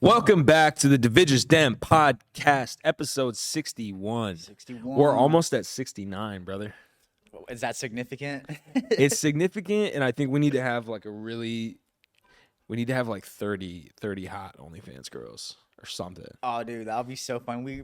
Welcome back to the Divij's Den podcast, episode 61. 61. We're almost at 69, brother. Is that significant? It's significant, and I think we need to have like 30 hot OnlyFans girls or something. Oh, dude, that would be so fun. We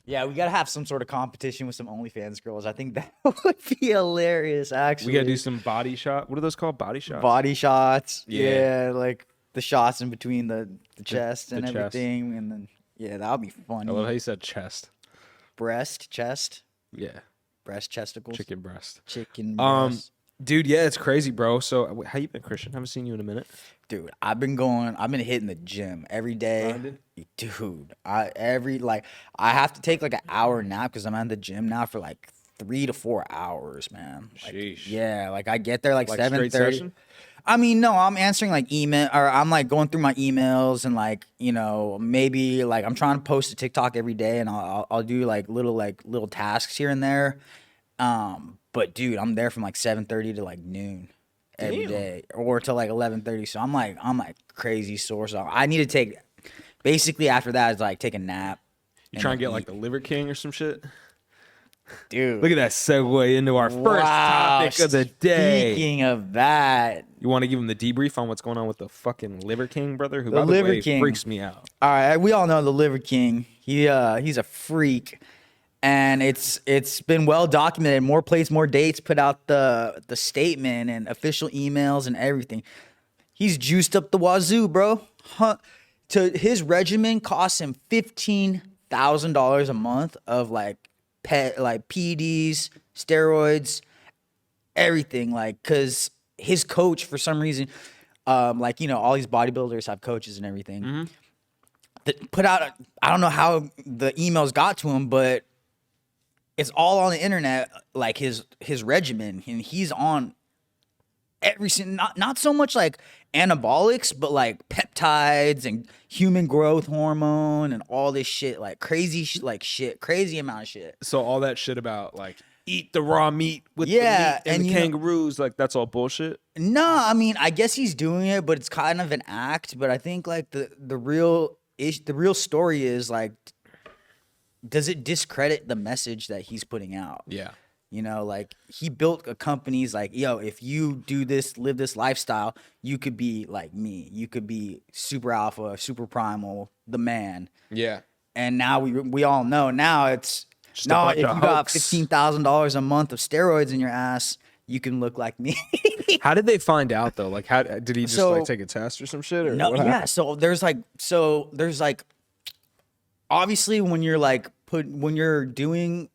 gotta have some sort of competition with some OnlyFans girls. I think that would be hilarious. Actually, We gotta do some body shot. What are those called? Body shots? body shots. Yeah. Yeah, like the shots in between the chest and the chest. everything, and then that would be funny. I love how you said chest. Breast, chest, Yeah, breast, chesticles, chicken breast. chicken breast. Dude, yeah, it's crazy, bro. So, how you been, Christian? Haven't seen you in a minute. Dude, I've been hitting the gym every day. Grinding? Dude, I have to take like an hour nap because I'm at the gym now for like 3 to 4 hours, man. Like, Sheesh. yeah, like I get there like Like straight 7:30. session? I mean, no, I'm answering like email, or I'm like going through my emails and like, maybe like I'm trying to post a TikTok every day, and I'll do like little tasks here and there. But dude, I'm there from like 7:30 to like noon every Damn. day, or to like 11:30. So I'm like crazy sore. So I need to take, basically after that is like take a nap. You trying to get like the Liver King or some shit? Dude. Look at that segue into our first topic of the day. Speaking of that, You want to give him the debrief on what's going on with the fucking Liver King, brother? Who, The by the Liver way, King. freaks me out. all right, we all know the Liver King. He's a freak, and it's been well documented. More plates, more dates. Put out the statement and official emails and everything. He's juiced up the wazoo, bro. To his regimen costs him $15,000 a month of like PEDs, steroids, everything. Like, cause his coach for some reason, all these bodybuilders have coaches and everything. That put out, I don't know how the emails got to him, but it's all on the internet. Like his regimen, and he's on every not so much like anabolics, but like peptides and human growth hormone and all this shit, like crazy crazy amount of shit. So all that shit about like eat the raw meat with the Yeah, meat and the and kangaroos, like that's all bullshit. No, I mean, I guess he's doing it, but it's kind of an act. But I think like the real story is like, does it discredit the message that he's putting out? Yeah. Like he built a company. He's like, yo, if you do this, live this lifestyle, you could be like me. You could be super alpha, super primal, the man. Yeah. And now we all know. Now it's Just a no. bunch If of you got hoax. $15,000 a month of steroids in your ass, you can look like me. How did they find out though? Like, how did he just So- like take a test or some shit? Or No, what yeah. happened? So there's like, obviously when you're doing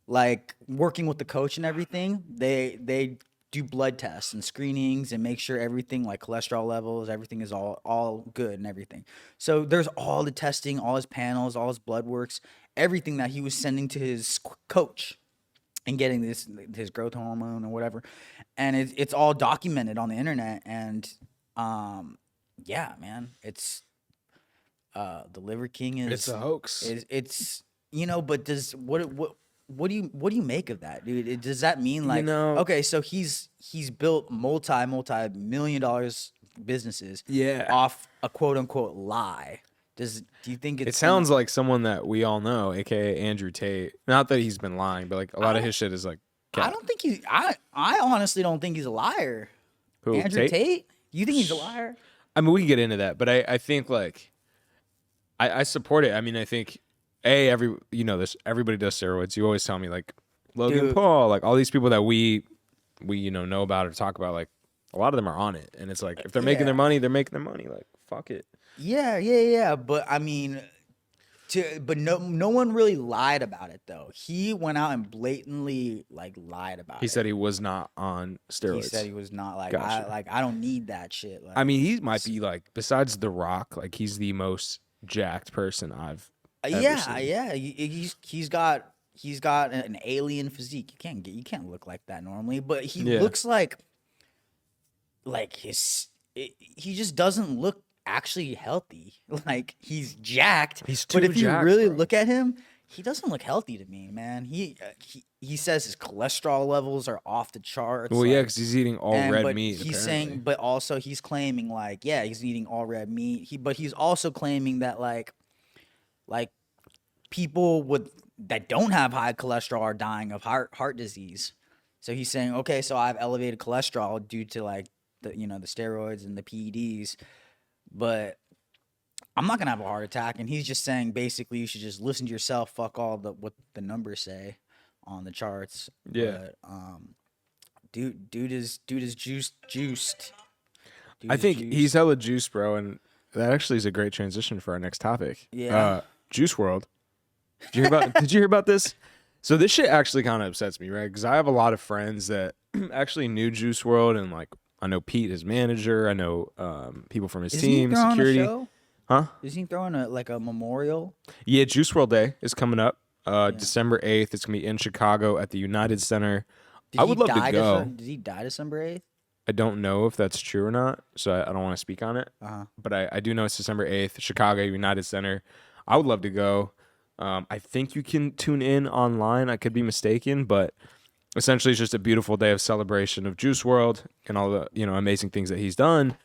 like working with the coach and everything, they do blood tests and screenings and make sure everything, like cholesterol levels, everything is all good and everything. So there's all the testing, all his panels, all his blood works, everything that he was sending to his coach and getting his growth hormone or whatever, and it's all documented on the internet. And yeah, man, it's the Liver King is It's a hoax. it's but does what do you make of that, dude? Does that mean like, okay, so he's built multi-million dollars businesses Yeah. off a quote unquote lie? Do you think It sounds like someone that we all know, aka Andrew Tate. Not that he's been lying, but like a lot of his shit is like. I don't think I honestly don't think he's a liar. Who, Andrew Tate? You think he's a liar? I mean, we can get into that, but I think like I support it. I mean, I think everybody does steroids. You always tell me like Logan Dude. Paul, like all these people that we know about or talk about, like a lot of them are on it, and it's like if they're making their money, they're making their money. Like fuck it. Yeah. But I mean, no one really lied about it though. He went out and blatantly like lied about it. He said he was not on steroids. He said he was not. Like, Gotcha. I don't need that shit. Like, I mean, he might be like, besides The Rock, like he's the most jacked person I've ever seen. yeah. He's got an alien physique. You can't look like that normally. But he looks like he just doesn't look actually healthy. Like he's jacked. He's but too if you jacked, really bro. look at him, He doesn't look healthy to me, man. He says his cholesterol levels are off the charts. Well, yeah, because he's eating all red but meat. he's Apparently. saying, but also he's claiming like, yeah, he's eating all red meat. But he's also claiming that like people that don't have high cholesterol are dying of heart disease. So he's saying, okay, so I have elevated cholesterol due to like the steroids and the PEDs, but I'm not gonna have a heart attack. And he's just saying basically you should just listen to yourself. Fuck all what the numbers say on the charts. Yeah. But, dude is juiced. I think he's hella juice, bro, and that actually is a great transition for our next topic. Yeah. Juice World. Did you hear about this? So this shit actually kind of upsets me, right? Because I have a lot of friends that actually knew Juice World, and like I know Pete, his manager. I know people from his team, security. Huh? Is he throwing a memorial? Yeah, Juice World Day is coming up. December 8th. It's gonna be in Chicago at the United Center. I would love to go. Did he die December 8th? I don't know if that's true or not, so I don't want to speak on it. But I do know it's December 8th, Chicago United Center. I would love to go. I think you can tune in online. I could be mistaken, but essentially it's just a beautiful day of celebration of Juice World and all the amazing things that he's done.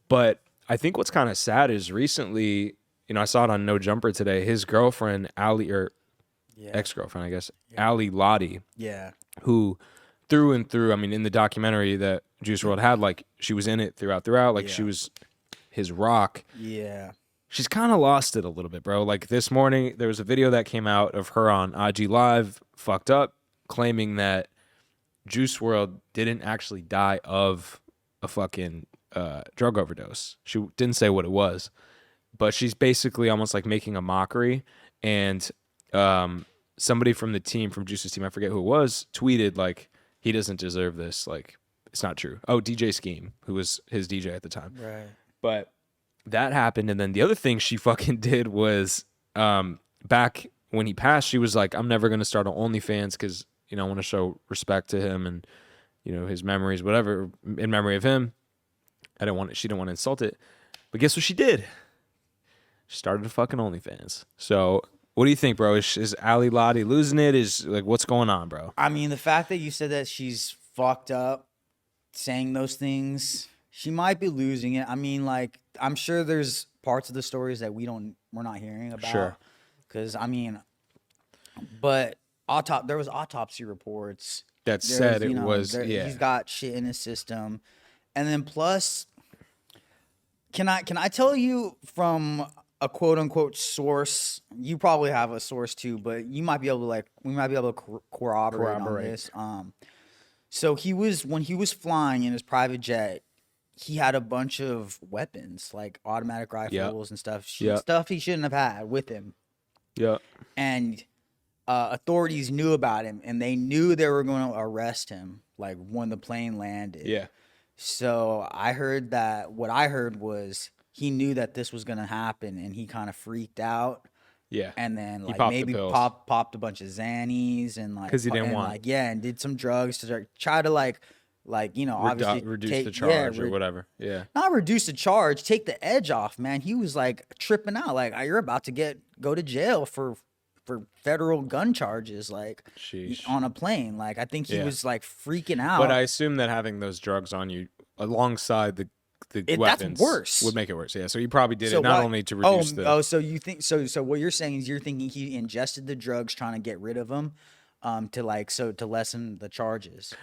But I think what's kind of sad is recently, I saw it on No Jumper today. His girlfriend, Ali, or ex-girlfriend, I guess, Ali Lottie, who through and through, I mean, in the documentary that Juice WRLD had, like, she was in it throughout. Like, she was his rock. Yeah. She's kind of lost it a little bit, bro. Like, this morning, there was a video that came out of her on IG Live, fucked up, claiming that Juice WRLD didn't actually die of a fucking drug overdose. She didn't say what it was, but she's basically almost like making a mockery. And somebody from the team, from Juice's team, I forget who it was, tweeted, like, he doesn't deserve this. Like, it's not true. Oh, DJ Scheme, who was his DJ at the time. Right. But that happened. And then the other thing she fucking did was back when he passed, she was like, I'm never going to start an OnlyFans because, I want to show respect to him and, his memories, whatever, in memory of him. She didn't want to insult it. But guess what she did? She started a fucking OnlyFans. So what do you think, bro? Is Ali Lottie losing it? Is like, what's going on, bro? I mean, the fact that you said that she's fucked up saying those things, she might be losing it. I mean, like, I'm sure there's parts of the stories that we're not hearing about. Sure. Because, I mean, but there was autopsy reports that said it was, he's got shit in his system. And then plus, can I tell you from a quote unquote source? You probably have a source too, but we might be able to corroborate on this. So when he was flying in his private jet, he had a bunch of weapons like automatic rifles and stuff. Stuff he shouldn't have had with him. Yeah. And authorities knew about him, and they knew they were going to arrest him like when the plane landed. Yeah. So what I heard was he knew that this was going to happen, and he kind of freaked out. Yeah. And then like maybe popped a bunch of Xannies and like, because he didn't want, like, and did some drugs to try to obviously reduce the charge or whatever. Yeah. Not reduce the charge, take the edge off, man. He was like tripping out, like, you're about to go to jail for federal gun charges, like, on a plane. Like, I think he was like freaking out. But I assume that having those drugs on you alongside the weapons that's worse. Would make it worse. Yeah. So he probably did it not only to reduce so you think so what you're saying is you're thinking he ingested the drugs trying to get rid of them, to lessen the charges.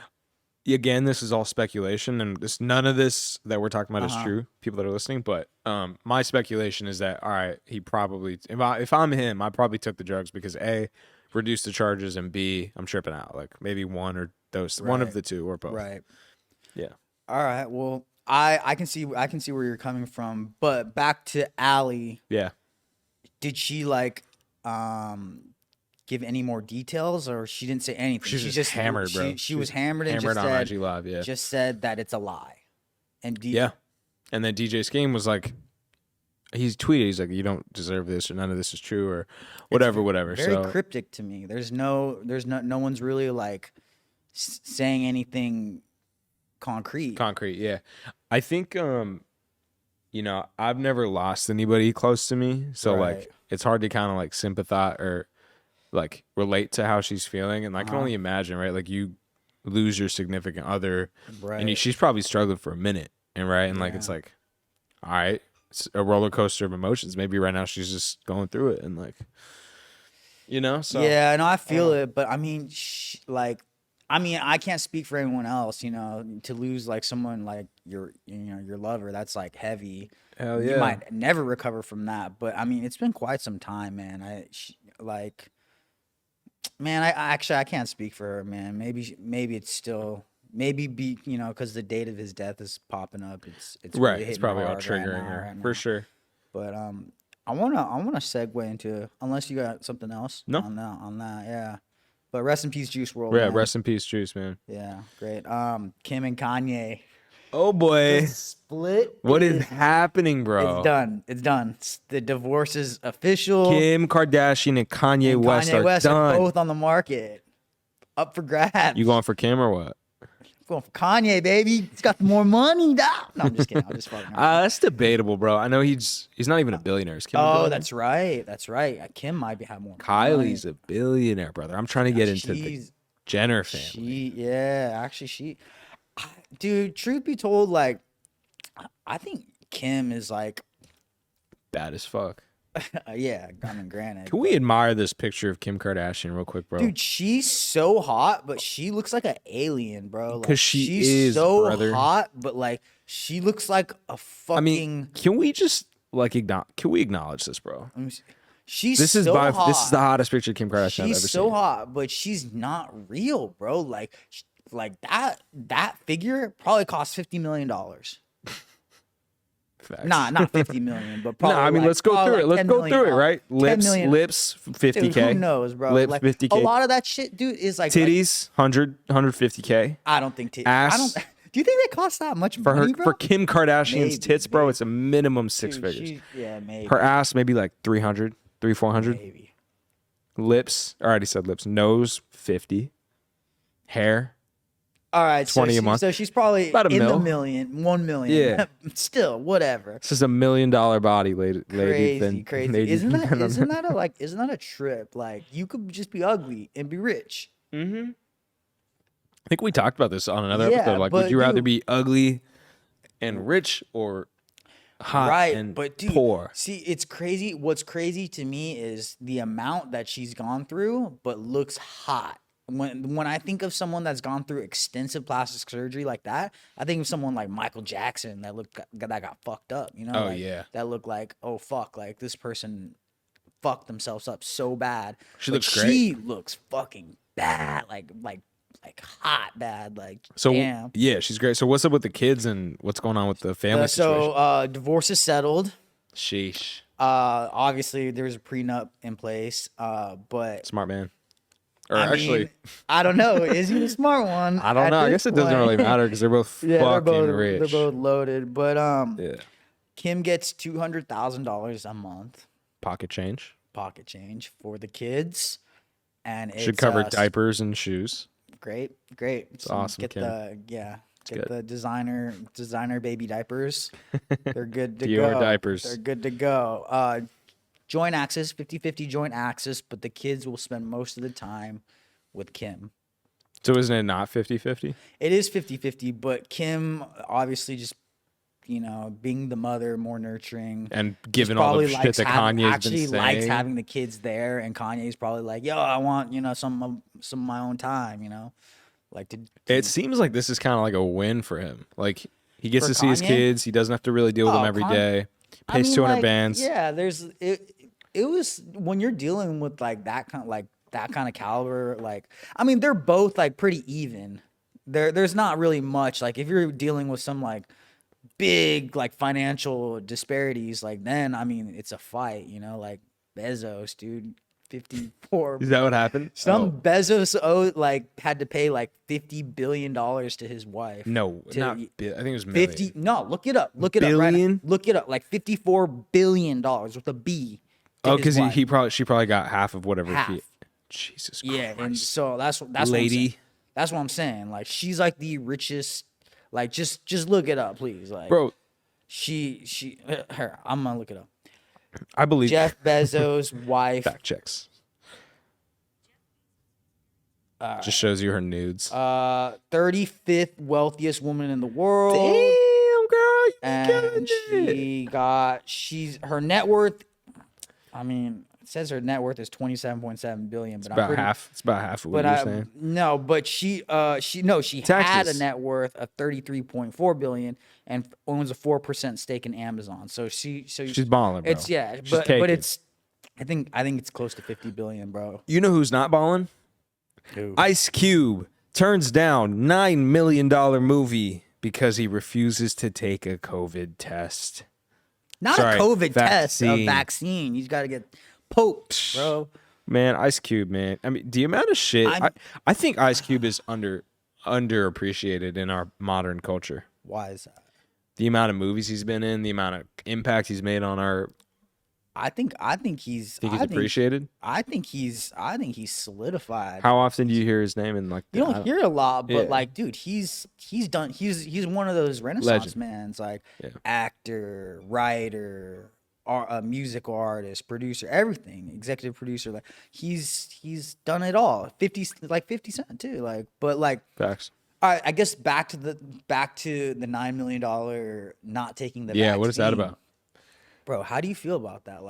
Again, this is all speculation, and none of this that we're talking about is true, people that are listening. But my speculation is that, all right, he probably, if I'm him, I probably took the drugs because A, reduce the charges, and B, I'm tripping out. Like maybe one of the two or both. Right. Yeah. All right. Well, I can see where you're coming from, but back to Ali. Yeah. Did she give any more details, or she didn't say anything? She just hammered, bro. She was hammered and hammered just on said, IG Live, yeah. Just said that it's a lie. And and then DJ Scheme was like, he's tweeted, he's like, you don't deserve this, or none of this is true, or whatever. Very cryptic to me. There's no one's really like saying anything concrete. Yeah. I think I've never lost anybody close to me, so like it's hard to kind of like sympathize or like relate to how she's feeling, and I can only imagine, right? Like you lose your significant other, Right. and she's probably struggling for a minute, and right, and like it's like, all right, it's a roller coaster of emotions. Maybe right now she's just going through it, and like, so Yeah, no, I feel it, but I mean, I can't speak for anyone else, to lose like someone like your lover, that's like heavy. hell You yeah. might never recover from that, but I mean, it's been quite some time, man. I can't speak for her, man. Maybe it's still because the date of his death is popping up. It's Right, really it's hitting probably all hard triggering her right for now. sure. But I wanna segue into, unless you got something else No. on that, yeah. But rest in peace, Juice WRLD. Yeah, man. rest in peace, Juice, man. Yeah, great. Kim and Kanye. Oh boy, The split. what is happening, bro? It's done. It's done. The divorce is official. Kim Kardashian and Kanye West are West done. are both on the market, up for grabs. You going for Kim or what? Going for Kanye, baby. He's got more money. No, I'm just kidding. I'm just fucking around. That's debatable, bro. I know he's not even a billionaire. Is Kim a billionaire? That's right. That's right. Kim might have more. Kylie's money. a billionaire, brother. I'm trying to get into the Jenner family. Dude, truth be told, like, I think Kim is like, Bad as fuck. yeah, I mean, granted. Can we admire this picture of Kim Kardashian real quick, bro? Dude, she's so hot, but she looks like an alien, bro. Like, 'Cause she's so brother. hot, but like she looks like a fucking. I mean, can we just like can we acknowledge this, bro? She's This is so hot. this is the hottest picture of Kim Kardashian I've ever She's so seen. hot, but she's not real, bro. Like that figure probably cost $50 million. Facts. Nah, not 50 million, but probably. No, I mean, let's go through it. Let's go through it, right? Lips, 50K. Dude, who knows, bro? Lips, like, 50K. A lot of that shit, dude, is like Titties, 150K. I don't think titties. Ass. Do you think they cost that much For money, her, bro? for Kim Kardashian's Maybe, tits, bro, maybe. it's a minimum six Dude, figures. Yeah, maybe. Her ass, maybe like 300, 400. Maybe. Lips, I already said lips. Nose, 50. Hair, All right, 20 a month. So she's probably About a in mil. the million, 1 million. Yeah. Still, whatever. this is $1 million body, lady. Crazy. Isn't that a trip? Like, you could just be ugly and be rich. I think we talked about this on another Yeah, episode. Like, would but you rather dude- be ugly and rich or hot Right, and but dude, poor? see, it's crazy. What's crazy to me is the amount that she's gone through, but looks hot. When I think of someone that's gone through extensive plastic surgery like that, I think of someone like Michael Jackson that got fucked up. Oh, like, yeah. that looked like, oh fuck, like this person fucked themselves up so bad. She But looks great. She looks fucking bad, like hot bad, like So damn. yeah, she's great. So what's up with the kids and what's going on with the family situation? So divorce is settled. Sheesh. Obviously there's a prenup in place, but Smart man. Or I actually, mean, I don't know. Is he the smart one? I don't at know. I this guess it doesn't point? really matter because they're both Yeah, fucking rich. They're both loaded. But Yeah. Kim gets $200,000 a month Pocket change. pocket change for the kids, and Should it's, cover diapers and shoes. Great. It's awesome, Get Kim. get the designer baby diapers. They're good to Dior go. diapers. They're good to go. Joint access, 50-50 joint access, but the kids will spend most of the time with Kim. So isn't it not 50-50? It is 50-50, but Kim obviously just, being the mother, more nurturing. And given all the shit that Kanye's been saying. Likes having the kids there, and Kanye's probably like, yo, I want, some of my own time, like to It seems like this is kind of like a win for him. Like he gets For to see his Kanye? kids. He doesn't have to really deal with them every day. Pays 200 bands. Yeah, it was when you're dealing with like that kind of caliber, like, I mean, they're both like pretty even. There's not really much, like, if you're dealing with some like big like financial disparities, like, then I mean it's a fight, like Bezos, dude, 54. Is that what happened? Bezos had to pay like $50 billion to his wife. No, to- not. I think it was million. 50. No, look it up. Look it up. Right Billion? now. Look it up. Like $54 billion with a B. to Oh, his because wife. she probably got half of whatever. Half. Jesus Christ. Yeah, and so that's what I'm Lady. saying. That's what I'm saying. Like, she's like the richest. Like, just look it up, please. Like, Bro, her. I'm gonna look it up. I believe Jeff Bezos' wife. fact checks. Just shows you her nudes. 35th wealthiest woman in the world. Damn, girl, you And killing it. her net worth, I mean, it says her net worth is 27.7 billion, but It's about half of what you're saying. No, but she had a net worth of 33.4 billion and owns a 4% stake in Amazon. So she's balling, bro. But it's I think it's close to 50 billion, bro. You know who's not balling? Who? Ice Cube turns down $9 million movie because he refuses to take a COVID test. Not a COVID test, a vaccine. He's got to get poked, bro. Man, Ice Cube, man. I mean, the amount of shit. I think Ice Cube is underappreciated in our modern culture. Why is that? The amount of movies he's been in, the amount of impact he's made on our. I think he's appreciated. I think he's solidified. How often do you hear his name in like? You don't hear a lot, but like, dude, he's one of those Renaissance mans, like actor, writer, musical artist, producer, everything, executive producer. Like he's done it all. 50 Cent too. Like, but like facts. All right, I guess back to the $9 million not taking the vaccine. What is that about? Bro, how do you feel about that?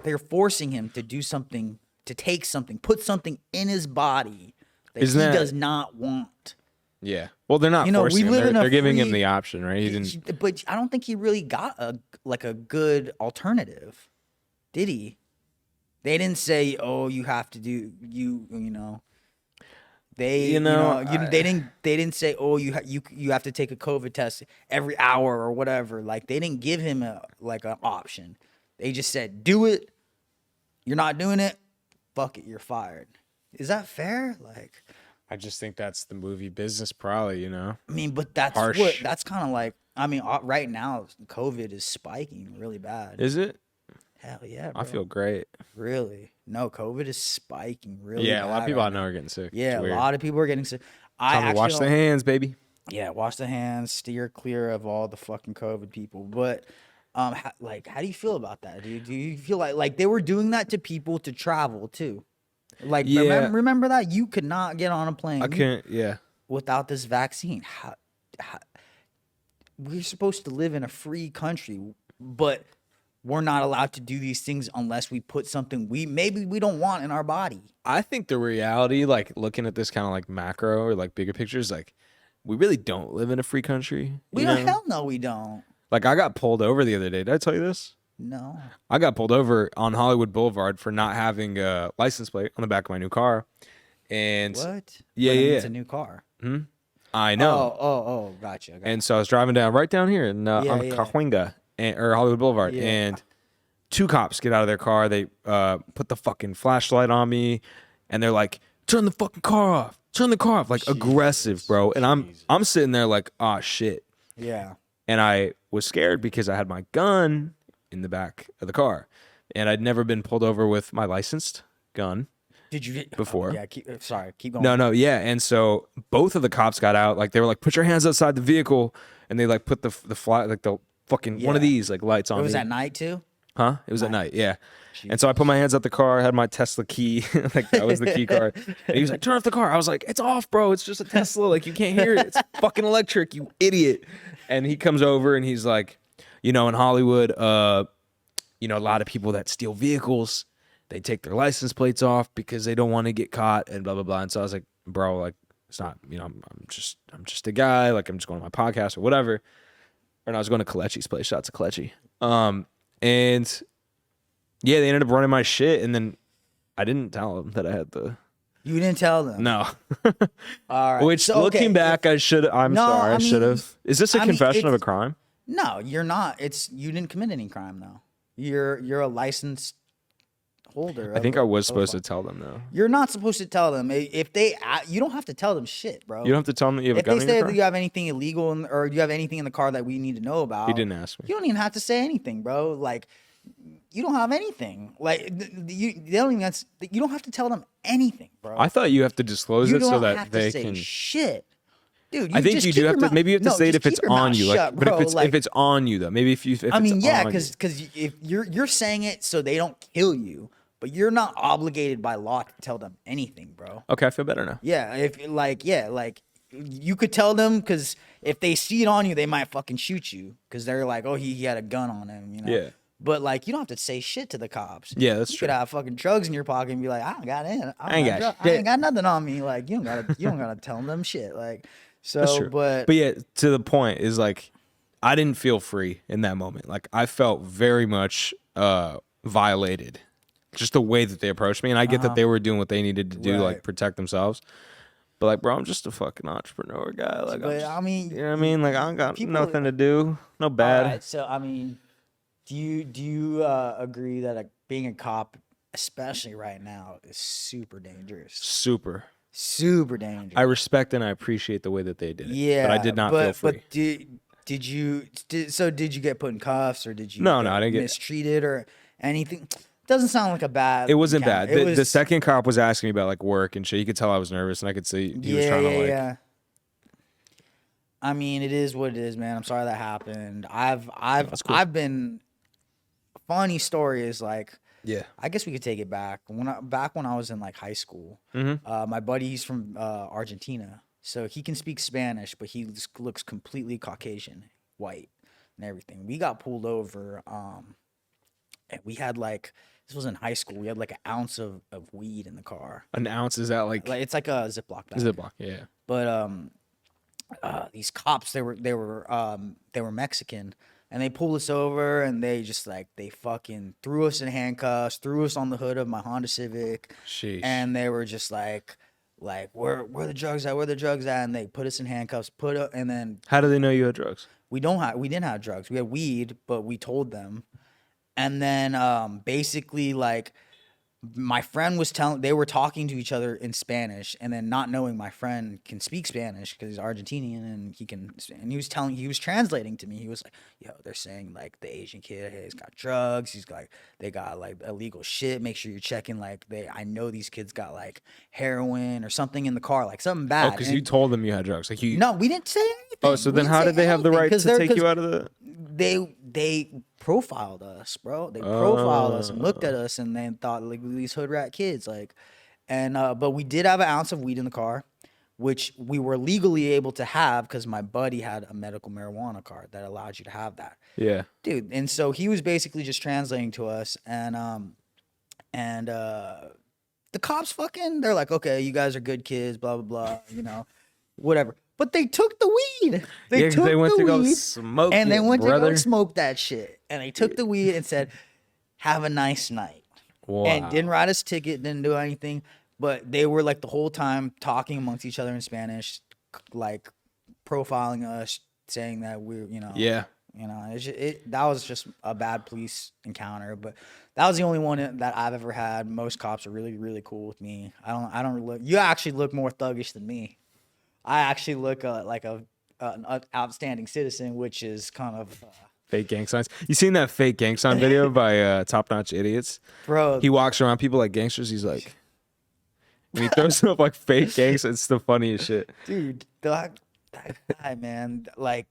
They're forcing him to do something, to take something, put something in his body that does not want. Yeah. Well, they're not forcing him. They're giving him the option, right? He didn't. But I don't think he really got a good alternative, did he? They didn't say, "Oh, you have to do you know." They they didn't say, "Oh, you have to take a COVID test every hour or whatever." Like they didn't give him an option. They just said, "Do it. You're not doing it. Fuck it. You're fired." Is that fair? Like, I just think that's the movie business, probably. You know. I mean, but that's harsh. That's kind of like. I mean, right now, COVID is spiking really bad. Is it? Hell yeah, bro. I feel great. Really? No, COVID is spiking really bad. Yeah, a lot of people I know are getting sick. Yeah, a lot of people are getting sick. Wash the hands, baby. Yeah, wash the hands, steer clear of all the fucking COVID people. But how do you feel about that, dude? Do you feel like they were doing that to people to travel too? Like, remember that? You could not get on a plane. I can't, without this vaccine. We're supposed to live in a free country, but we're not allowed to do these things unless we put something maybe we don't want in our body. I think the reality, like looking at this kind of like macro or like bigger pictures, like we really don't live in a free country. Hell no, we don't. Like I got pulled over the other day. Did I tell you this? No. I got pulled over on Hollywood Boulevard for not having a license plate on the back of my new car. And what? Yeah. It's a new car. I know. Oh, gotcha. And so I was driving right down here on Cahuenga. Or Hollywood Boulevard, and two cops get out of their car. They put the fucking flashlight on me, and they're like, "Turn the fucking car off! Turn the car off!" Like aggressive, bro. And I'm sitting there like, "Oh shit!" Yeah. And I was scared because I had my gun in the back of the car, and I'd never been pulled over with my licensed gun. Did you before? Keep going. No, yeah. And so both of the cops got out. Like they were like, "Put your hands outside the vehicle," and they like put the fly like the fucking one of these like lights on. It was me. at night too? Huh? It was at night, yeah. Jesus. And so I put my hands out the car, I had my Tesla key, like that was the key card. And he was like, "Turn off the car." I was like, "It's off, bro. It's just a Tesla. Like you can't hear it. It's fucking electric, you idiot." And he comes over and he's like, in Hollywood, a lot of people that steal vehicles, they take their license plates off because they don't want to get caught and blah blah blah. And so I was like, "Bro, like it's not, I'm just a guy. Like I'm just going to my podcast or whatever." And I was going to Kalechi's place. Shout out to Kalechi. And yeah, they ended up running my shit. And then I didn't tell them that I had the. You didn't tell them? No. All right. Which, so, looking back, I should. I'm sorry. I should have. Is this a confession of a crime? No, you're not. You didn't commit any crime, though. You're a licensed holder. I think I was supposed to tell them, though. You're not supposed to tell them. If you don't have to tell them shit, bro. You don't have to tell them that you have a gun in your car? If they say that you have anything illegal or you have anything in the car that we need to know about. He didn't ask me. You don't even have to say anything, bro. Like, you don't have anything. Like, you don't have to tell them anything, bro. I thought you have to disclose it so that they can. Shit. Dude, I think you do have to. Maybe you have to say it if it's on you. Like, but if it's on you though, maybe if because if you're saying it so they don't kill you, but you're not obligated by law to tell them anything, bro. Okay, I feel better now. Yeah, if like you could tell them, because if they see it on you, they might fucking shoot you because they're like, oh, he had a gun on him, you know. Yeah. But like, you don't have to say shit to the cops. Yeah, that's you true. could have fucking drugs in your pocket and be like, I don't got it. I ain't got I shit. ain't got nothing on me. Like, you don't gotta tell them shit. Like, so, That's true. but yeah, to the point is like, I didn't feel free in that moment. Like, I felt very much violated, just the way that they approached me. And I get that they were doing what they needed to do, Right. like protect themselves. But like, bro, I'm just a fucking entrepreneur guy. Like, But, I mean, you know what I mean? Like, I don't got people- nothing to do. No bad. all right, so I mean, do you agree that being a cop, especially right now, is super dangerous? Super. Super dangerous. I respect and I appreciate the way that they did it. Yeah, But I did not feel free. But did you get put in cuffs, or did you No, get I didn't get mistreated or anything? Doesn't sound like a bad. It wasn't encounter. bad. The second cop was asking me about like work and shit. You could tell I was nervous, and I could see he was trying to like. Yeah. I mean, it is what it is, man. I'm sorry that happened. I've been. Funny story is like. Yeah. I guess we could take it back. When I was in like high school, my buddy, he's from Argentina, so he can speak Spanish, but he looks completely Caucasian, white, and everything. We got pulled over, and we had like, this was in high school. We had like an ounce of weed in the car. An ounce, is that like it's like a Ziploc bag. Ziploc? Yeah. But these cops, they were Mexican. And they pulled us over, and they just like, they fucking threw us in handcuffs, threw us on the hood of my Honda Civic. Sheesh. And they were just like where the drugs at? Where the drugs at? And they put us in handcuffs, and then How do they know you had drugs? we didn't have drugs. We had weed, but we told them. And then basically like, my friend was they were talking to each other in Spanish, and then not knowing my friend can speak Spanish because he's Argentinian, and he was translating to me. He was like, yo, they're saying like the Asian kid, hey, he's got drugs. They got like illegal shit. Make sure you're checking. Like I know these kids got like heroin or something in the car, like something bad. Oh, because you told them you had drugs. Like you. No, we didn't say anything. Oh, so then how did they have the right to take you out of the? They profiled us, bro. They profiled us and looked at us, and then thought like these hood rat kids, like, and but we did have an ounce of weed in the car, which we were legally able to have because my buddy had a medical marijuana card that allowed you to have that. Yeah, dude. And so he was basically just translating to us, and the cops they're like, okay, you guys are good kids, blah blah blah, you know, whatever. But they took the weed. They went to go smoke and they went brother. to go smoke that shit. And they took the weed and said, "Have a nice night." Wow. And didn't write us a ticket, didn't do anything. But they were like the whole time talking amongst each other in Spanish, like profiling us, saying that we're, you know, Yeah. You know, that was just a bad police encounter. But that was the only one that I've ever had. Most cops are really, really cool with me. I don't look. You actually look more thuggish than me. I actually look like an outstanding citizen, which is kind of fake gang signs. You seen that fake gang sign video by Top Notch Idiots? Bro, he walks around people like gangsters. He's like, and he throws up like fake gangs. It's the funniest shit, dude. That guy, man, like,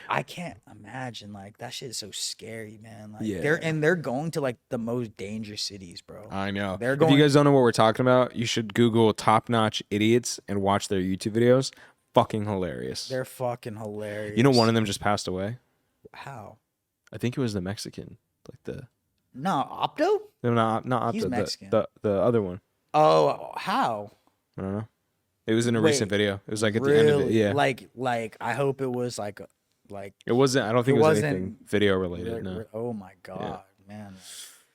I can't imagine, like, that shit is so scary, man. Like, yeah. they're going to like the most dangerous cities, bro. I know. They're going. If you guys don't know what we're talking about, you should Google Top Notch Idiots and watch their YouTube videos. Fucking hilarious. They're fucking hilarious. You know, one of them just passed away. How? I think it was the Mexican, like the. No, Opto. No, not Opto. He's Mexican. The other one. Oh, how? I don't know. It was in a recent video. It was like at really? the end of it. Yeah. Like I hope it was like. It wasn't. I don't think it was anything video related. No. Oh my god, man.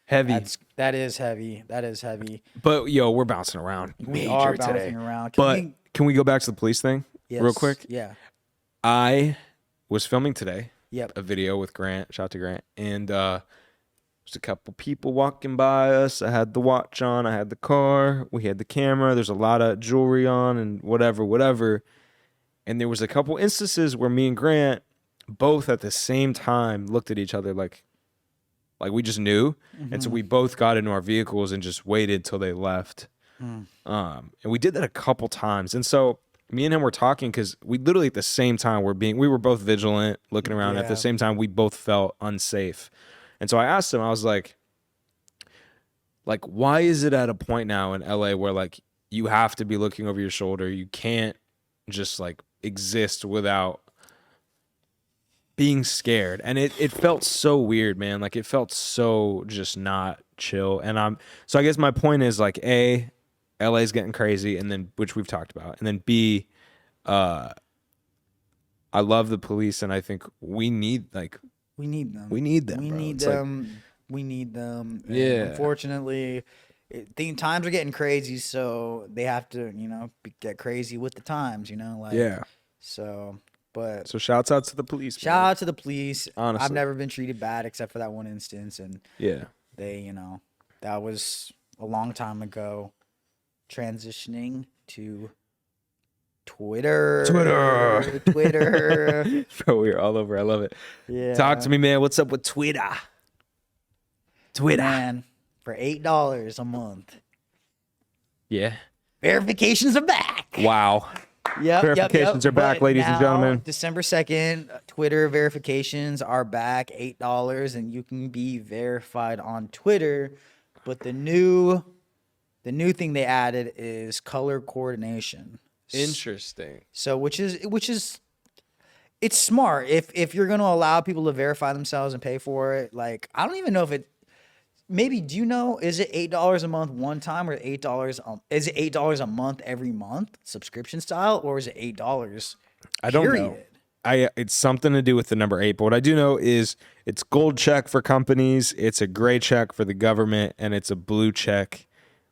Heavy. That is heavy. That is heavy. But yo, we're bouncing around. We are bouncing today. around. Can we go back to the police thing real quick? Yeah. I was filming today. Yep. A video with Grant. Shout out to Grant. And there's a couple people walking by us. I had the watch on. I had the car. We had the camera. There's a lot of jewelry on and whatever. And there was a couple instances where me and Grant both at the same time looked at each other like we just knew. Mm-hmm. And so we both got into our vehicles and just waited till they left. And we did that a couple times. And so me and him were talking because we literally at the same time we were both vigilant, looking around. At the same time, we both felt unsafe. And so I asked him, I was like, Like, why is it at a point now in LA where like you have to be looking over your shoulder? You can't just like exist without being scared. And it felt so weird, man. Like it felt so just not chill. And so I guess my point is like A, LA's getting crazy, and then which we've talked about. And then B, I love the police, and I think we need them. We need them. We bro. Need them. We need them. And yeah. Unfortunately, times are getting crazy, so they have to, get crazy with the times, like. Yeah. So shouts out to the police. Shout out to the police. Honestly, I've never been treated bad except for that one instance, and yeah, they, that was a long time ago. Transitioning to Twitter. Bro, we're all over. I love it. Yeah. Talk to me, man. What's up with Twitter? Man, for $8 a month. Yeah. Verifications are back. Wow. Yep. Verifications are back, ladies and gentlemen. December 2nd, Twitter verifications are back. $8, and you can be verified on Twitter. But the new thing they added is color coordination. Interesting. So which is it's smart if you're going to allow people to verify themselves and pay for it. Like, I don't even know if it maybe, do you know, is it $8 a month one time, or is it $8 a month every month subscription style, or is it $8? I don't know. It's something to do with the number 8, but what I do know is it's gold check for companies, it's a gray check for the government, and it's a blue check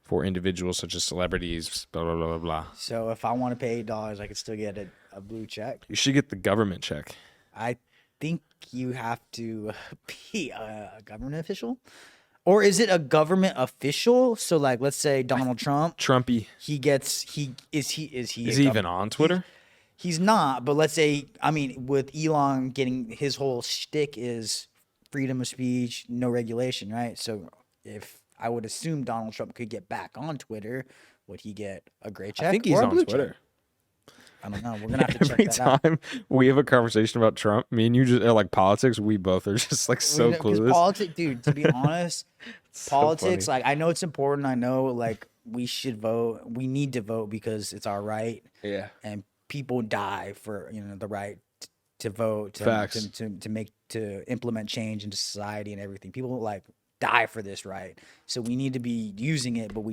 for individuals such as celebrities, blah, blah, blah, blah, blah. So if I want to pay $8, I could still get a blue check? You should get the government check. I think you have to be a government official. Or is it a government official? So like, let's say Donald Trump. Trumpy. Is he even on Twitter? He's not, but let's say, with Elon getting, his whole shtick is freedom of speech, no regulation, right? So if I would assume Donald Trump could get back on Twitter, would he get a gray check? I think he's on Twitter. Check? I don't know. We're gonna have to check that out. Every time we have a conversation about Trump, me and you just are like politics. We both are just like so clueless. Politics, dude. To be honest, politics. So like, I know it's important. I know like we should vote. We need to vote because it's our right. Yeah. And people die for the right to vote. Facts. To implement change into society and everything. People like die for this right, so we need to be using it, but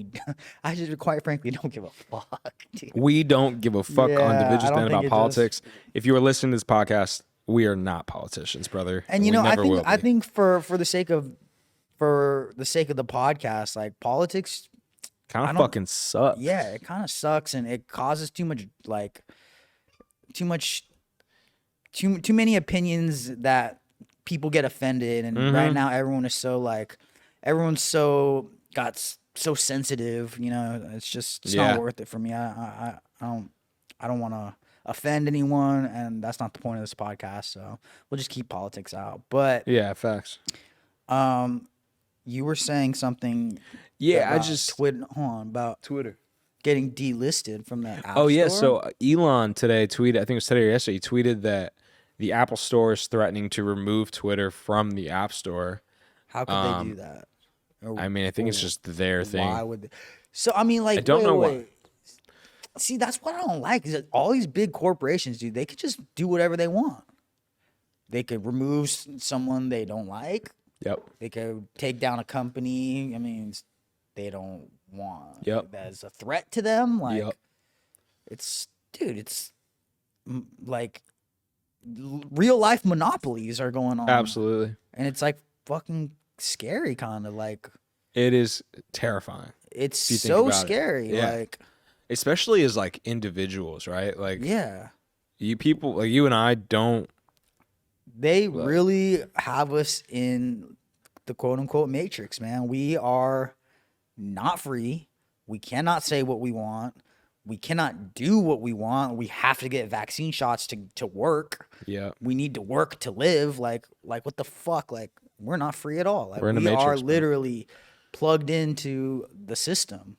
I just quite frankly don't give a fuck, dude. We don't give a fuck on Divij about politics. If you are listening to this podcast, we are not politicians, brother, and I think for the sake of the podcast, like, politics kind of fucking sucks. Yeah, it kind of sucks, and it causes too many opinions that people get offended, and right now everyone's so sensitive, it's not worth it for me. I don't want to offend anyone, and that's not the point of this podcast, so we'll just keep politics out. But yeah, facts. You were saying something about Twitter getting delisted from the App Store. Yeah, so Elon today tweeted, I think it was today or yesterday, he tweeted that the Apple Store is threatening to remove Twitter from the App Store. How could they do that? I think it's just their thing. Why would they? So, I don't know why. See, that's what I don't like. Is that all these big corporations, dude, they could just do whatever they want. They could remove someone they don't like. Yep. They could take down a company. They don't want. Yep. That's a threat to them. Like, yep. It's like real life monopolies are going on. Absolutely. And it's like fucking scary, kind of like. It is terrifying. It's so scary. Yeah. Like, especially as like individuals, right? Like, yeah. You people, like you and I, don't. They really have us in the quote unquote matrix, man. We are not free. We cannot say what we want. We cannot do what we want. We have to get vaccine shots to work. Yeah. We need to work to live. Like what the fuck? Like, we're not free at all. Like, we're in we a matrix, are literally plugged into the system.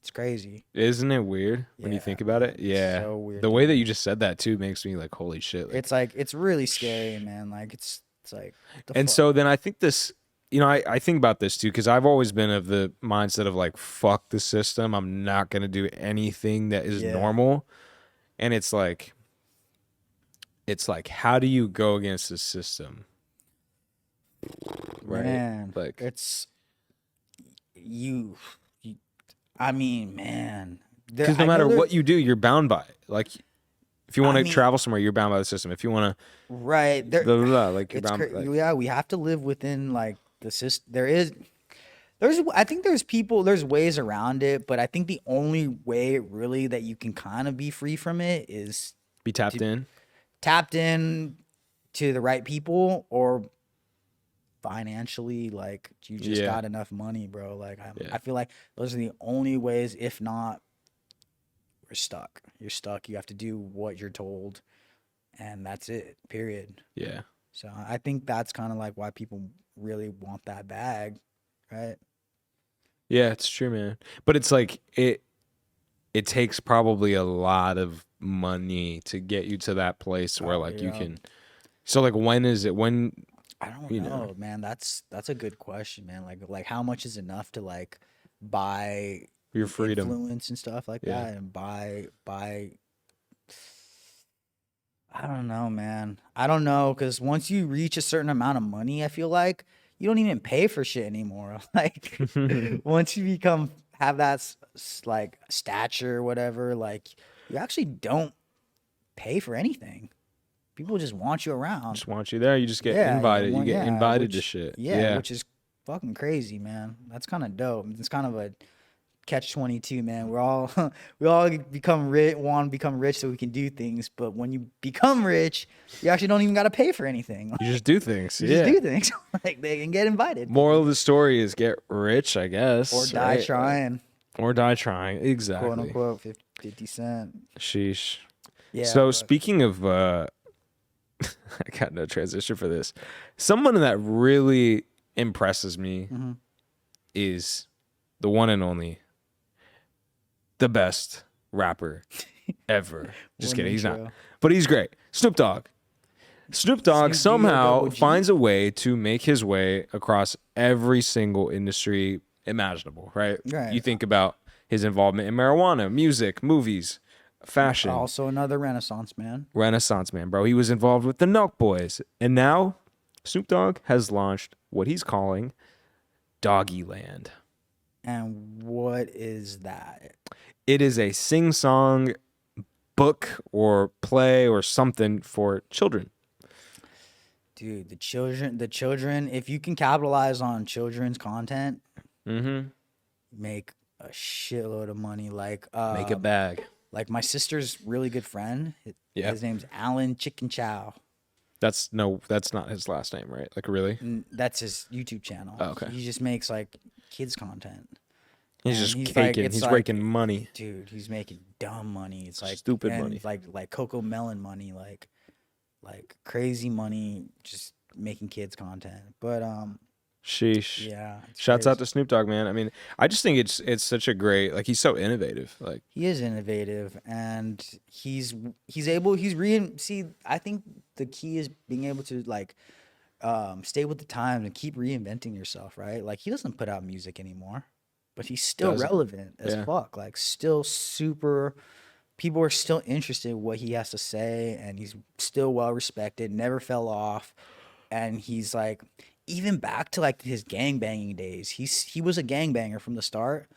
It's crazy. Isn't it weird when you think about it? Yeah. So weird. The way that you just said that too makes me like, holy shit. Like, it's really scary, man. Like, it's like, and so then I think this I think about this too, because I've always been of the mindset of like, fuck the system. I'm not going to do anything that is normal. And it's like, how do you go against the system? Right? Man, Like, it's you I mean, man. Because no matter what you do, you're bound by it. Like, if you want to travel somewhere, you're bound by the system. If you want to, right blah, blah, blah, like you're bound. Yeah, we have to live within like the system. I think there's ways around it, but I think the only way really that you can kind of be free from it is be tapped in to the right people, or financially, like you just got enough money, bro. Like I feel like those are the only ways. If not, we're stuck. You're stuck. You have to do what you're told, and that's it. Period. Yeah. So I think that's kind of like why people really want that bag, right? Yeah, it's true, man. But it's like it takes probably a lot of money to get you to that place where like you can. So like, when is it? When I don't know, man. That's a good question, man. Like how much is enough to like buy your freedom, influence and stuff like that, and buy. I don't know, man. I don't know, because once you reach a certain amount of money, I feel like you don't even pay for shit anymore. Like once you have that like stature or whatever, like you actually don't pay for anything. People just want you around. Just want you there. You just get invited. You get invited to shit. Yeah, which is fucking crazy, man. That's kind of dope. It's kind of a catch-22, man. We all become rich, want to become rich so we can do things, but when you become rich, you actually don't even got to pay for anything. Like, you just do things. You just do things. Like they can get invited. Moral of the story is get rich, I guess. Or die trying. Or die trying. Exactly. Quote unquote 50 Cent. Sheesh. Yeah. So speaking of I got no transition for this. Someone that really impresses me is the one and only, the best rapper ever. Just kidding. He's not. But he's great. Snoop Dogg. Snoop Dogg somehow finds a way to make his way across every single industry imaginable, right? You think about his involvement in marijuana, music, movies, fashion. Also another Renaissance man. Renaissance man, bro. He was involved with the Nelk Boys. And now Snoop Dogg has launched what he's calling Doggyland. And what is that? It is a sing-song book or play or something for children. Dude, the children, if you can capitalize on children's content, make a shitload of money. Like make a bag. Like my sister's really good friend. His name's Alan Chicken Chow. That's not his last name, right? Like, really? That's his YouTube channel. Oh, okay. He just makes like kids content. He's just caking. He's raking money. Dude, he's making dumb money. It's like stupid money. Like Coco Melon money, like crazy money, just making kids content. But sheesh. Yeah. Shouts out to Snoop Dogg, man. I mean, I just think it's such a great, like, he's so innovative. Like, he is innovative, and I think the key is being able to like stay with the times and keep reinventing yourself, right? Like, he doesn't put out music anymore, but he's still relevant as fuck. Like, still super. People are still interested in what he has to say, and he's still well respected. Never fell off, and he's like, even back to like his gangbanging days. He was a gangbanger from the start,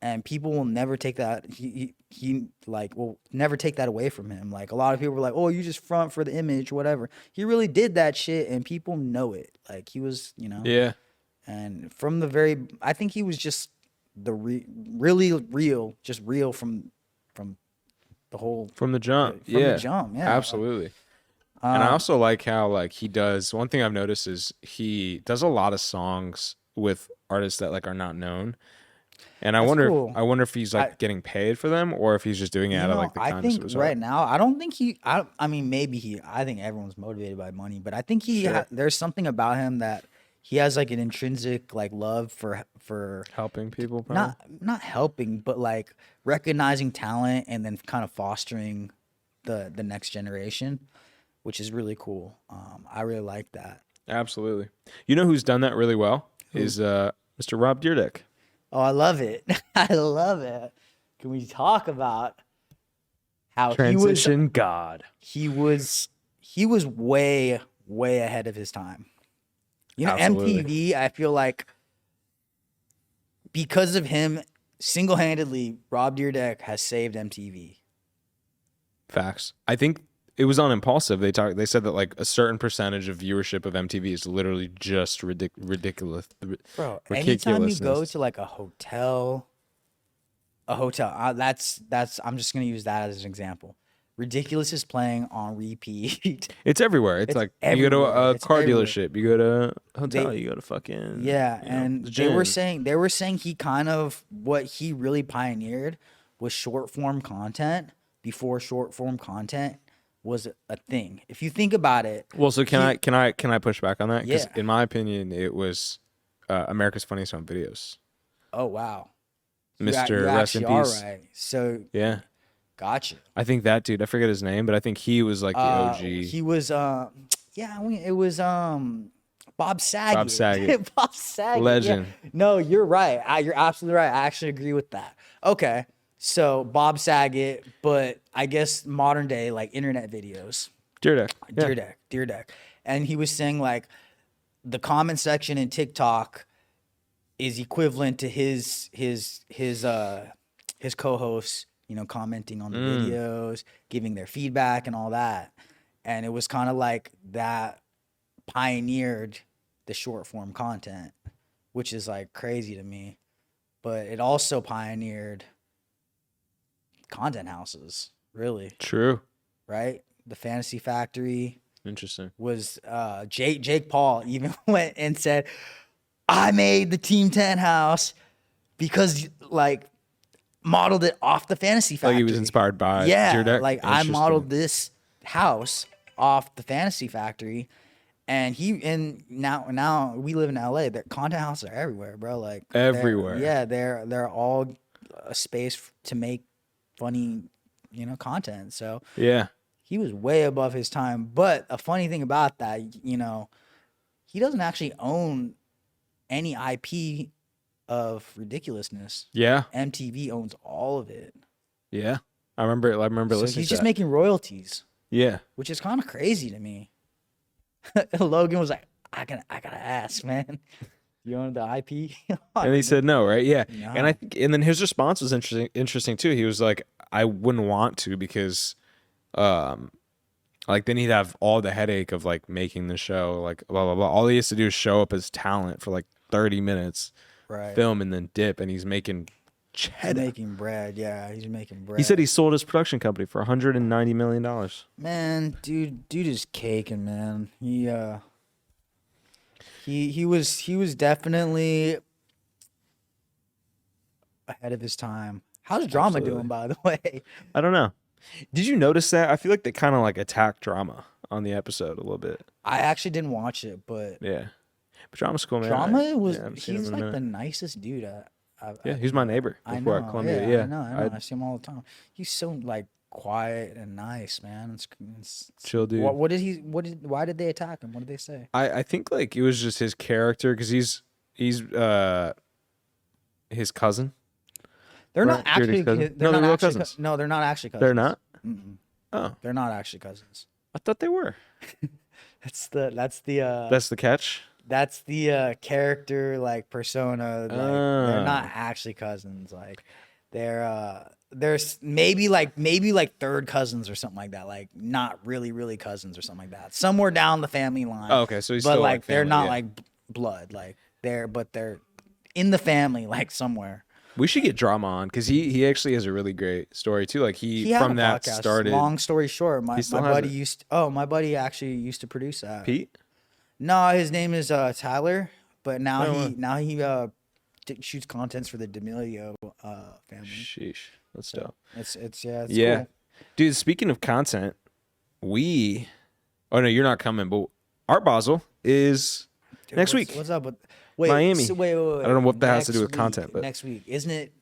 and people will never take that. He will never take that away from him. Like, a lot of people were like, "Oh, you just front for the image, whatever." He really did that shit, and people know it. Like, he was, Yeah. And from the I think he was just really real, just real from the whole from the jump. From the jump, yeah, absolutely. And I also like how, like, he does. One thing I've noticed is he does a lot of songs with artists that like are not known. And I wonder if he's like getting paid for them, or if he's just doing it out of like the kindness of his heart. Right now, I don't think I mean, maybe I think everyone's motivated by money, but I think there's something about him that he has like an intrinsic like love for helping people. Probably. Not helping, but like recognizing talent and then kind of fostering the next generation, which is really cool. I really like that. Absolutely. You know who's done that really well is Mr. Rob Dyrdek. Oh, I love it. I love it. Can we talk about how Transition God. he was way ahead of his time. You know, Absolutely. MTV, I feel like because of him, single-handedly, Rob Dyrdek has saved MTV. Facts. I think it was on Impulsive. They said that like a certain percentage of viewership of MTV is literally just ridiculous. Bro, anytime you go to like a hotel, that's I'm just gonna use that as an example. Ridiculous is playing on repeat. It's everywhere. It's like you go to a car dealership, you go to a hotel, you go to fucking and the they were gym. saying he kind of what he really pioneered was short form content before short form content was a thing. If you think about it. Well, so can I push back on that? Because Yeah. in my opinion, it was America's Funniest Home Videos. Oh wow, Mr. Rest in Peace. Right. So yeah, gotcha. I think that dude. I forget his name, but I think he was like the OG. He was it was Bob Saget. Bob Saget. Bob Saget. Legend. Yeah. No, you're right. You're absolutely right. I actually agree with that. Okay. So Bob Saget, but I guess modern day like internet videos. Dyrdek. Dyrdek. And he was saying like the comment section in TikTok is equivalent to his co-hosts, you know, commenting on the videos, giving their feedback and all that. And it was kind of like that pioneered the short form content, which is like crazy to me. But it also pioneered content houses, really. True. Right? The Fantasy Factory. Interesting. Was Jake Paul even went and said, I made the Team 10 house because like modeled it off the Fantasy Factory. Like he was inspired by Dyrdek? Like I modeled this house off the Fantasy Factory. And now we live in LA. The content houses are everywhere, bro. Like everywhere. They're all a space to make funny, you know, content. So yeah, he was way above his time. But a funny thing about that, you know, he doesn't actually own any IP of ridiculousness. Yeah, MTV owns all of it. Yeah, I remember listening. So he's just making royalties. Yeah, which is kind of crazy to me. Logan was like, I gotta ask, man. You own the IP? And he said no, right? Yeah. No. And then his response was interesting too. He was like, I wouldn't want to because like then he'd have all the headache of like making the show, like blah blah blah. All he has to do is show up as talent for like 30 minutes, right, film and then dip, and he's making cheddar. He's making bread. Yeah, he's making bread. He said he sold his production company for $190 million. Man, dude is caking, man. He was definitely ahead of his time. How's drama doing, by the way? I don't know. Did you notice that? I feel like they kind of like attacked drama on the episode a little bit. I actually didn't watch it, but yeah, but drama's cool, man. He's like the nicest dude. He's my neighbor before at Columbia. Yeah, I know. I see him all the time. He's so like quiet and nice, man. It's chill dude. Why did they attack him? What did they say? I think like it was just his character because he's his cousin. They're not actually cousins. No, they're real cousins. No, they're not actually cousins. They're not? Mm-mm. Oh. They're not actually cousins. I thought they were. That's the catch. That's the character like persona. Like, they're not actually cousins. Like there's maybe like third cousins or something like that. Like not really cousins or something like that. Somewhere down the family line. Oh, okay, so he's but still like family, they're not like blood. Like they're in the family like somewhere. We should get drama on because he actually has a really great story too. Like he from that podcast. started. Long story short, my buddy actually used to produce that. Pete? No, his name is Tyler, but now he shoots contents for the D'Amelio family. Sheesh, that's dope. It's yeah, cool. Dude. Speaking of content, oh no, you're not coming, but Art Basel is next week. What's up with Miami? Wait. I don't know what that has to do with content, but next week, isn't it?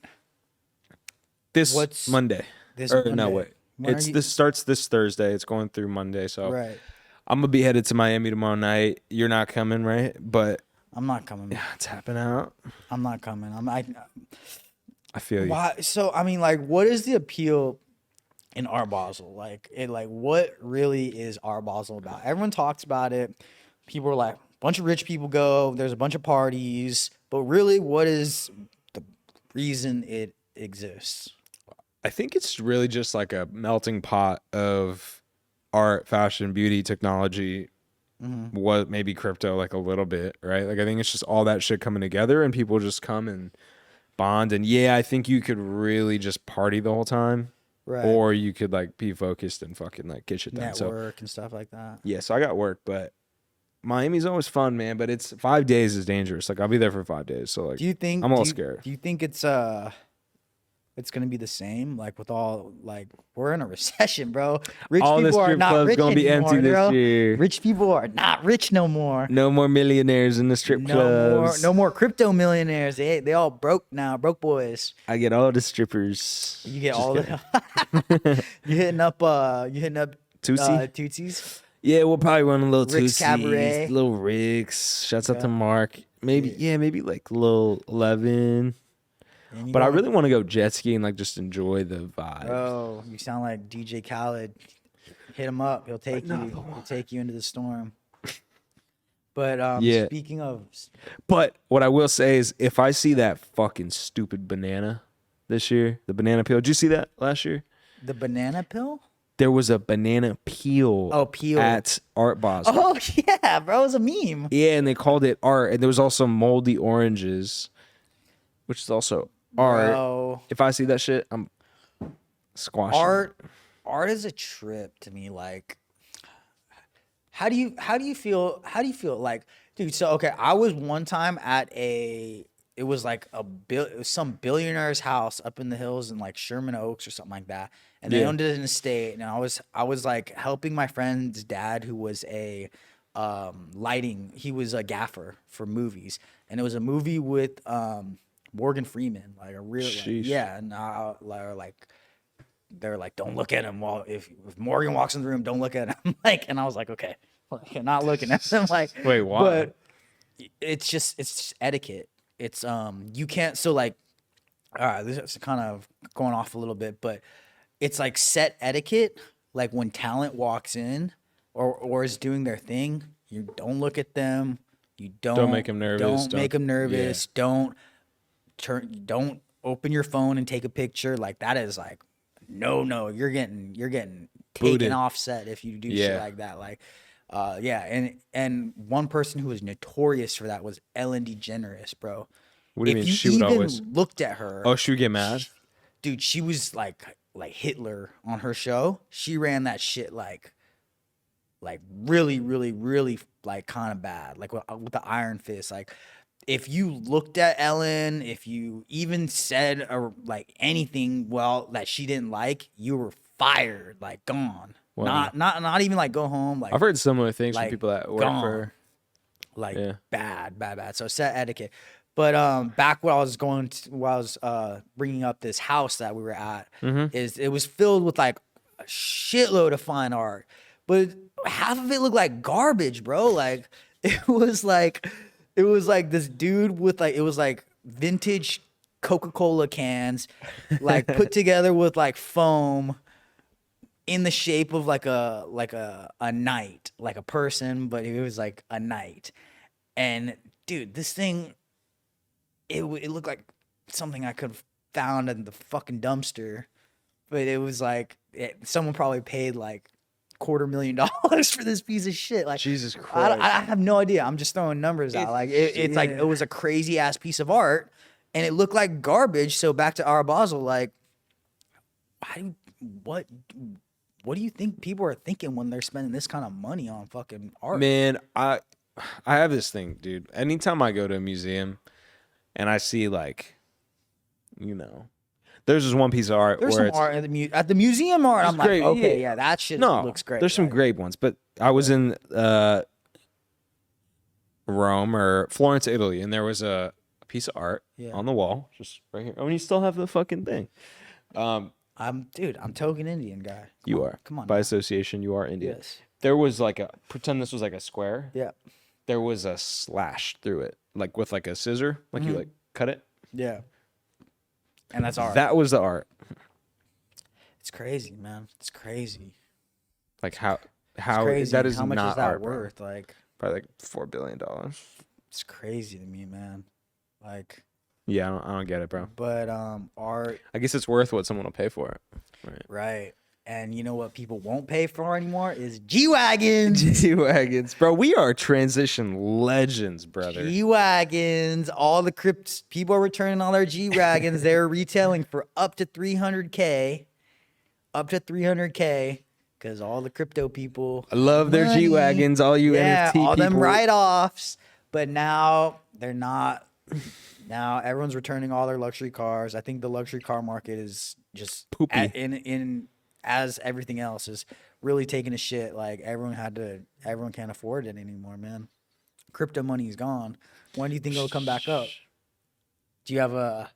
Monday. Monday. No, wait. This starts this Thursday. It's going through Monday, so right. I'm gonna be headed to Miami tomorrow night. You're not coming, right? But I'm not coming. yeah, it's happening out. I'm not coming. I feel you. Why? So I mean, like, what is the appeal in Art Basel? Like, what really is Art Basel about? Everyone talks about it. People are like, a bunch of rich people go. There's a bunch of parties, but really, what is the reason it exists? I think it's really just like a melting pot of art, fashion, beauty, technology, what maybe crypto, like a little bit, right? Like I think it's just all that shit coming together, and people just come and bond. And yeah, I think you could really just party the whole time, Right. or you could like be focused and fucking like get shit done. Network and stuff like that. Yeah, so I got work, but Miami's always fun, man. But it's 5 days is dangerous. Like I'll be there for 5 days, so like I'm a little scared. Do you think it's gonna be the same? Like with all like we're in a recession, bro. Rich All the people are strip not clubs rich gonna be anymore, empty bro. this year. Rich people are not rich no more. No more millionaires in the strip clubs. No more crypto millionaires. They all broke now, broke boys. I get all the strippers. You get Just all kidding. the you hitting up Tootsies? Yeah, we'll probably run a little Rick's Tootsies, Cabaret. little Rick's. Shouts out to Mark. Maybe maybe like little 11. But I really want to go jet skiing, like just enjoy the vibe. Bro, you sound like DJ Khaled. Hit him up. He'll take you. He'll take you into the storm. But Yeah. speaking of, But what I will say is, if I see that fucking stupid banana this year, the banana peel. Did you see that last year? the banana pill. There was a banana peel. Oh, peel. At Art Basel. Oh yeah, bro, it was a meme. Yeah, and they called it art, and there was also moldy oranges, which is also art. Bro. If I see that shit, I'm squashing. Art is a trip to me. Like, how do you feel? How do you feel? Like, dude. So okay, I was one time at it was like it was some billionaire's house up in the hills in like Sherman Oaks or something like that, and they owned it in a state. And I was like helping my friend's dad, who was a lighting. He was a gaffer for movies, and it was a movie with Morgan Freeman, like a real and they're like, don't look at him while if Morgan walks in the room, don't look at him. Like, and I was like, okay, you're not looking at him. Like, wait, why? But it's just etiquette. It's you can't. So like, all right, this is kind of going off a little bit, but it's like set etiquette. Like when talent walks in or is doing their thing, you don't look at them. You don't make them nervous. Don't make them nervous. Yeah. Don't open your phone and take a picture. Like that is like, no, you're getting taken off set if you do shit like that. Like, and one person who was notorious for that was Ellen DeGeneres, bro. What do you mean? She would always looked at her. Oh, she would get mad, dude. She was like Hitler on her show. She ran that shit like really, really, really like kind of bad, like with the iron fist, like. If you looked at Ellen, if you even said or like anything that she didn't like, you were fired, like gone. Wow. Not even like go home. Like I've heard similar things from people that work for her. Like bad. So set etiquette. But back when I was bringing up this house that we were at, it was filled with like a shitload of fine art, but half of it looked like garbage, bro. Like it was like this dude with like, it was like vintage Coca-Cola cans, like put together with like foam in the shape of like a knight, like a person, but it was like a knight. And dude, this thing, it looked like something I could have found in the fucking dumpster, but it was like, someone probably paid like $250,000 for this piece of shit. Like Jesus Christ, I have no idea. I'm just throwing numbers out. Like it's like it was a crazy ass piece of art, and it looked like garbage. So back to our Basel, like, what do you think people are thinking when they're spending this kind of money on fucking art? Man, I have this thing, dude. Anytime I go to a museum and I see like, there's this one piece of art. There's some art at the museum art. I'm like, okay, yeah, that shit looks great. There's some great ones, but I was in Rome or Florence, Italy, and there was a piece of art on the wall, just right here. Oh, and you still have the fucking thing. I'm token Indian guy. Come on. By association, you are Indian. Yes. there was like pretend this was like a square. Yeah. There was a slash through it, like with like a scissor, like you like cut it. Yeah. And that's art. That was the art. It's crazy, man. It's crazy. Like how Crazy. that is how much not is that art, worth? bro. Like Probably like $4 billion. it's crazy to me, man. Like Yeah, I don't get it, bro. but art, I guess it's worth what someone will pay for it. right? And you know what people won't pay for anymore is G-Wagons. G-Wagons. Bro, we are transition legends, brother. G-Wagons. All the crypts, people are returning all their G-Wagons. They're retailing for up to 300K. Up to 300K. Because all the crypto people. I love their G-Wagons, all you NFT people. All them write-offs. But now they're not. Now everyone's returning all their luxury cars. I think the luxury car market is just poopy. As everything else is really taking a shit. Like everyone can't afford it anymore, man. Crypto money is gone. When do you think it'll come back up? Do you have a?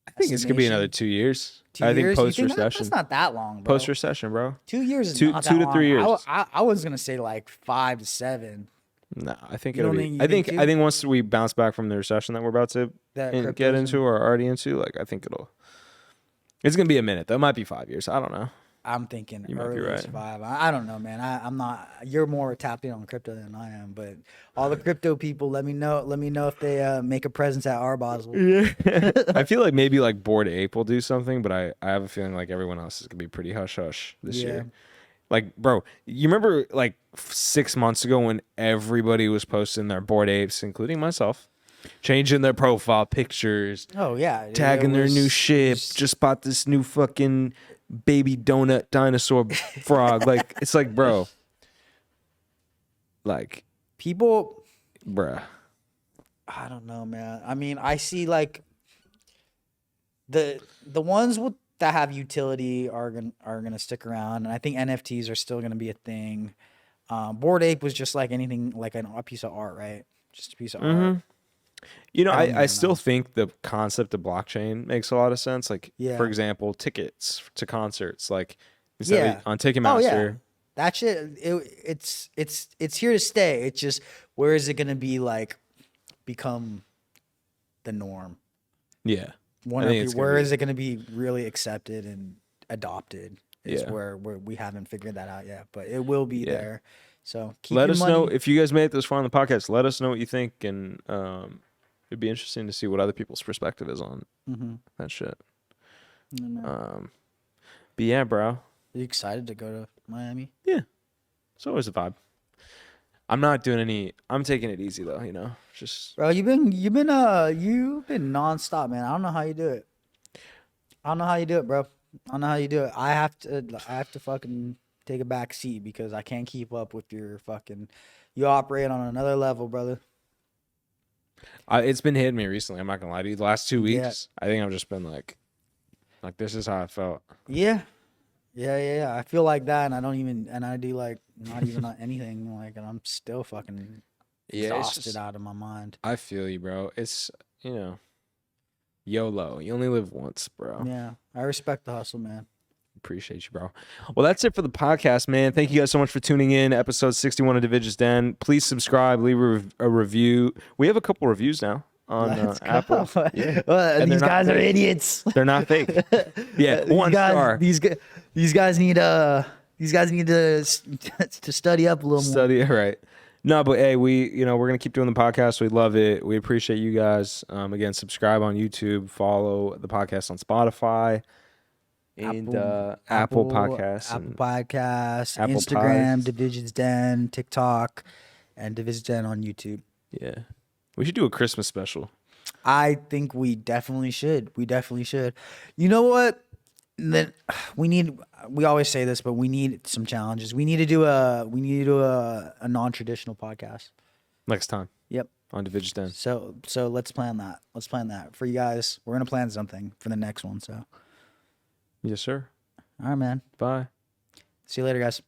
I think it's gonna be another 2 years. I think post recession. That's not that long, bro. Post recession, bro. 2 years is two not to that 3 years. I was gonna say like 5 to 7. No, I think You it'll don't be. think I think once we bounce back from the recession that we're about to get into or already into, like I think it's gonna be a minute. That might be 5 years. I don't know. I'm thinking You might be early right. 5. I don't know, man. I'm not. You're more tapped in on crypto than I am. But all the crypto people, let me know. Let me know if they make a presence at our Basel. Yeah. I feel like maybe like Bored Ape will do something, but I have a feeling like everyone else is gonna be pretty hush hush this year. Like, bro, you remember like 6 months ago when everybody was posting their Bored Apes, including myself, changing their profile pictures. Oh yeah, tagging their new ship. Just bought this new fucking baby donut dinosaur frog. Like, it's like, bro, like people, bruh. I don't know, man. I mean, I see like the ones that have utility are gonna stick around, and I think NFTs are still gonna be a thing. Bored Ape was just like anything, like a piece of art, right? Just a piece of art. You know, I still think the concept of blockchain makes a lot of sense. Like, for example, tickets to concerts, like on Ticketmaster. That shit, it's here to stay. It's just, where is it gonna be like become the norm? Yeah. Where is it gonna be really accepted and adopted? Is where we haven't figured that out yet, but it will be there. So let us know if you guys made it this far on the podcast. Let us know what you think, and it'd be interesting to see what other people's perspective is on that shit. But yeah, bro. Are you excited to go to Miami? Yeah, it's always a vibe. I'm not doing any. I'm taking it easy though. You know, just bro. You've been nonstop, man. I don't know how you do it. I don't know how you do it, bro. I don't know how you do it. I have to fucking take a back seat because I can't keep up with your fucking. You operate on another level, brother. It's been hitting me recently. I'm not gonna lie to you. The last 2 weeks, I think I've just been like this is how I felt. Yeah. I feel like that, and I do like not even anything like, and I'm still fucking exhausted out of my mind. I feel you, bro. It's YOLO. You only live once, bro. Yeah, I respect the hustle, man. Appreciate you, bro. Well, that's it for the podcast, man. Thank you guys so much for tuning in. Episode 61 of Divij's Den. Please subscribe, leave a review. We have a couple reviews now on Apple. Yeah. Well, these guys are idiots. They're not fake. Yeah, one star. These guys need to study up a little more. Study, right? No, but hey, we're gonna keep doing the podcast. We love it. We appreciate you guys. Again, subscribe on YouTube, follow the podcast on Spotify. And Apple Podcasts, Instagram, Divij's Den, TikTok, and Divij's Den on YouTube. Yeah, we should do a Christmas special. I think we definitely should. You know what? Then we always say this, but we need some challenges. We need to do a non-traditional podcast next time. Yep. On Divij's Den. So let's plan that. Let's plan that for you guys. We're gonna plan something for the next one. So. Yes, sir. All right, man. Bye. See you later, guys.